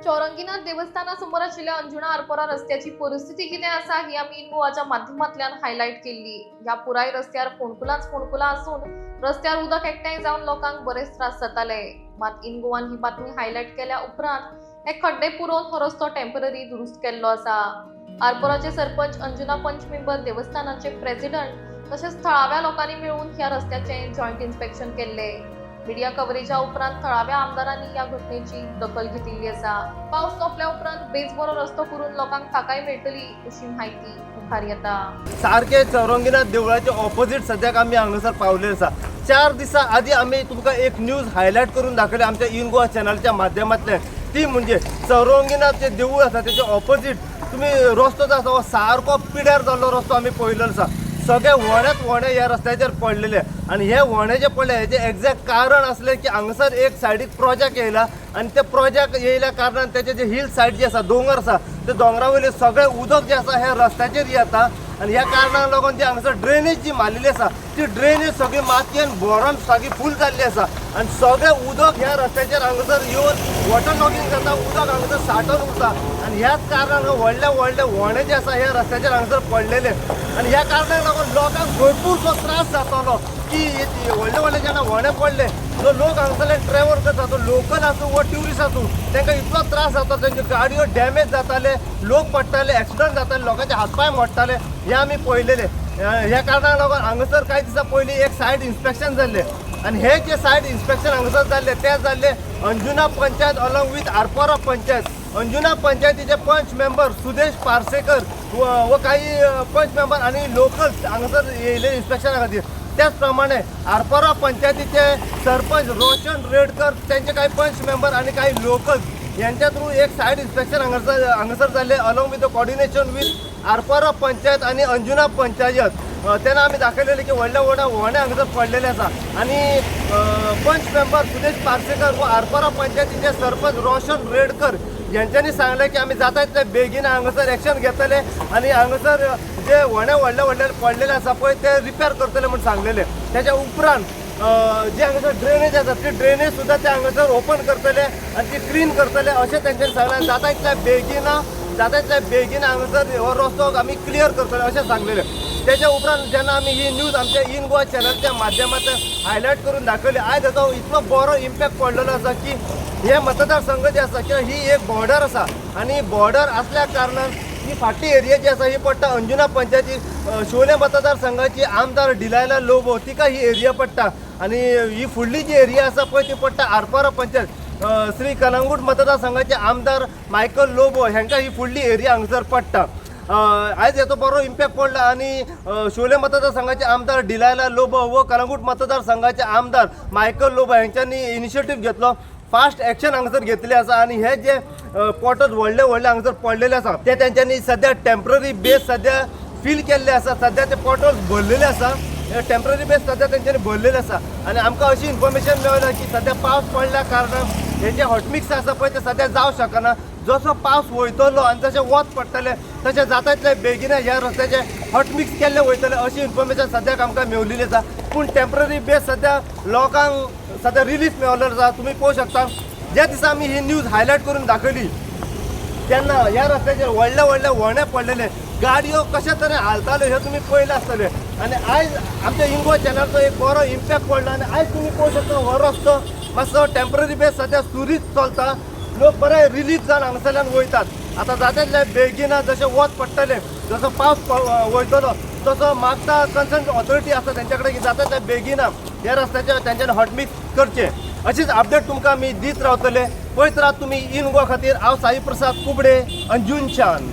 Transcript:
चौरंगीनाथ देवस्थानासमोर आशिल्ल्या अंजुना आरपोरा रस्त्याची परिस्थिती कितें आसा ही आमी इन गोवाच्या माध्यमांतल्यान हायलायट केल्ली। ह्या पुराय रस्त्यार फोंडकुलां आसून रस्त्यार उदक एकठांय जावन लोकांक बरेच त्रास जाताले। मात इन गोवान ही बातमी हायलायट केल्या उपरांत हे खड्डे पुरोवन हो रस्तो टेम्पररी दुरुस्त केल्लो आसा। आरपोराचे सरपंच, अंजुना पंच मेंबर, देवस्थानाचे प्रेसिडेंट तसेच थळाव्या लोकांनी मिळून ह्या रस्त्याचे जॉईंट इन्स्पेक्शन केले। मीडिया कव्हरेजा उपरांत थळाव्या आमदारांनी या घटनेची दखल घेतिल्ली आसा। पावस सोंपल्या उपरांत बेस बरो रस्तो करून लोकांक थाकाय मेळटली अशी माहिती मुखार येता। सारखे चौरंगीनाथ देवळाचे ऑपोजिट सद्याक आमी हांगासर पावले आसा। 4 दिसां आदी आमी तुमकां एक न्यूज हायलायट करून दाखयली आमच्या इन गोवा चॅनलच्या माध्यमांतल्यान। ती म्हणजे चौरंगीनाथ जे देवूळ आसा तेचे ऑपोजिट तुम्ही रस्तो जो आसा हो सारको पिड्यार जाल्लो रस्तो आमी पळयल्लो आसा। सगळे वोण्या ह्या रस्त्याचेर पडलेले आणि हे वोणे जे पडले हेजे एक्झॅक्ट कारण असले की हांगासर एक सायडीक प्रोजेक्ट येयला आणि ते प्रोजेक्ट येयल्या कारणान त्याचे जे हिल सायड जी आसा, दोंगर आसा, ते दोंगरा वयले सगळे उदक जे आसा हे रस्त्याचेर येता आणि ह्या कारणाक लागून जी हांगासर ड्रेनेज जी मारलेली आसा ती ड्रेनेज सगळी मातयेन भरून सगळी फूल जाल्ली आसा आणि सगळे उदक ह्या रस्त्याचेर हांगासर येवन वॉटर लॉगिंग जाता, उदक हांगासर साठोवन उरता आणि ह्याच कारणान व्हडले वोणे जे आसा हे रस्त्याचेर हांगासर पडलेले आणि ह्या कारणाक लागून लोकांक भरपूर त्रास जातालो की व्हडले जेन्ना वोणे पडले जो लोक हांगासरले ट्रॅव्हल करता तो लोकल आसूं वा ट्युरिस्ट आसूं तांकां इतलो त्रास जाता, तांच्यो गाडयो डॅमेज जाताले, लोक पडटाले, एक्सिडंट जाताले, लोकांचे हातपाय मोडटाले हे आमी पळयलेले। ह्या कारणाक लागून हांगासर कांय दिसा पयलीं एक सायड इन्स्पेक्शन जाल्ले आणि हे जे सायड इन्स्पेक्शन हांगासर जाल्ले ते जाल्ले अंजुना पंचायत अलॉंग विथ आरपोरा पंचायत। अंजुना पंचायतीचे पंच मेंबर सुदेश पार्सेकर व काही पंच मेंबर आणि लोकल्स हांगासर येयले इन्स्पेक्शना खातीर। त्याचप्रमाणे आरपोरा पंचायतीचे सरपंच रोशन रेडकर, त्यांचे काही पंच मेंबर आणि काही लोकल्स यांच्या थ्रू एक सायड इन्स्पेक्शन हांगासर जाल्ले along with the coordination with Arpora panchayat आणि अंजुना पंचायत। त्यांना आम्ही दाखवलेले की व्हडले वोणे हांगासर पडलेले आसा आणि पंच मेंबर सुदेश पार्सेकर व आरपोरा पंचायतीचे सरपंच रोशन रेडकर यांच्यानी सांगले की आम्ही जाता तितले बेगीन हांगासर एक्शन घेतले आणि हांगासर जे व्हडले पडलेले आसा पळय ते रिपेअर करतले म्हणून सांगलेले। त्याच्या उपरांत जे हांगासर ड्रेनेज आसा ती ड्रेनेज सुद्धा ते हांगासर ओपन करतले आणि ती क्लीन करतले अशें तेंच्यांनी सांगलें। जाता तितल्या बेगीन हांगासर हो रस्तो आमी क्लियर करतले अशें सांगलेले। त्याच्या उपरांत जेन्ना आमी ही न्यूज आमच्या इन गोवा चॅनलच्या माध्यमांतल्यान हायलायट करून दाखयली, आयज हाचो इतलो बरो इम्पॅक्ट पडलेलो आसा की हे मतदारसंघ जे आसा किंवा ही एक बॉर्डर आसा आणि बॉर्डर असल्या कारणान ही फाटी एरिया जी आसा ही पडटा अंजुना पंचायती शोले मतदारसंघाची आमदार डिलायला लोबो तिका ही एरिया पडटा आणि ही फुडली जी एरिया आसा पळय ती पडटा आरपोरा पंचायत श्री कलंगूट मतदारसंघाचे आमदार मायकल लोबो हांकां ही फुडली एरिया हांगासर पडटा। आयज हेचो बरो इम्पॅक्ट पडला आणि शोले मतदारसंघाचे आमदार डिलायला लोबो व कलंगूट मतदारसंघाचे आमदार मायकल लोबो हांच्यांनी इनिशिएटीव घेतलो, फास्ट ॲक्शन हांगासर घेतले आसा आणि हे जे पोटोज व्हडले हांगासर पडलेले आसा ते तेंच्यांनी सध्या टेम्पररी बेस सध्या फील केल्ले आसा। सध्या ते पोटोज भरलेले आसा, टेम्पररी बेस सध्या तेंच्यांनी भरलेले आसा आणि आमकां अशी इन्फॉर्मेशन मेळ्ळा की सध्या पावस पडल्या कारणान हे जे हॉटमिक्स आसा पळय ते सध्या जावंक शकना। जसो पावस वयतलो आणि तशें वत पडटले तशें जाता तितले बेगीन ह्या रस्त्याचे हॉटमिक्स केल्ले वयतले अशी इन्फॉर्मेशन सद्याक आमकां मेवलेली आसा। पूण टेम्पररी बेस सध्या लोकांक सध्या रिलीफ मेळ्ळो आसा। तुमी पळोवंक शकता ज्या दिसा आमी ही न्यूज हायलायट करून दाखयली तेन्ना ह्या रस्त्याचेर व्हडले वोणे पडलेले, गाडयो कशा तरेन हालताल्यो हे तुमी पळयले आसतले आणि आयज आमच्या इन गोवा चॅनलचो एक बरो इम्पॅक्ट पडला आणि आयज तुमी पळोवंक शकता हो रस्तो मातसो टेम्पररी बेस सध्या सुरीत चलता, लोक बरे रिलीफ जावन हांगासरल्यान वयतात। आता जाता तितले बेगीन जशें वत पडटले, जसो पावस वयतलो तसो मागता कन्सर्न ऑथॉरिटी आसा तेंच्या कडेन जाता तितले बेगीन ह्या रस्त्याचे तेंच्यांनी हॉटमिक्स करचे अशीच अपडेट तुमकां आमी दीत रावतले। पळयत रावत तुमी इन गोवा खातीर। हांव साई प्रसाद कुबडे, अंजुनच्यान।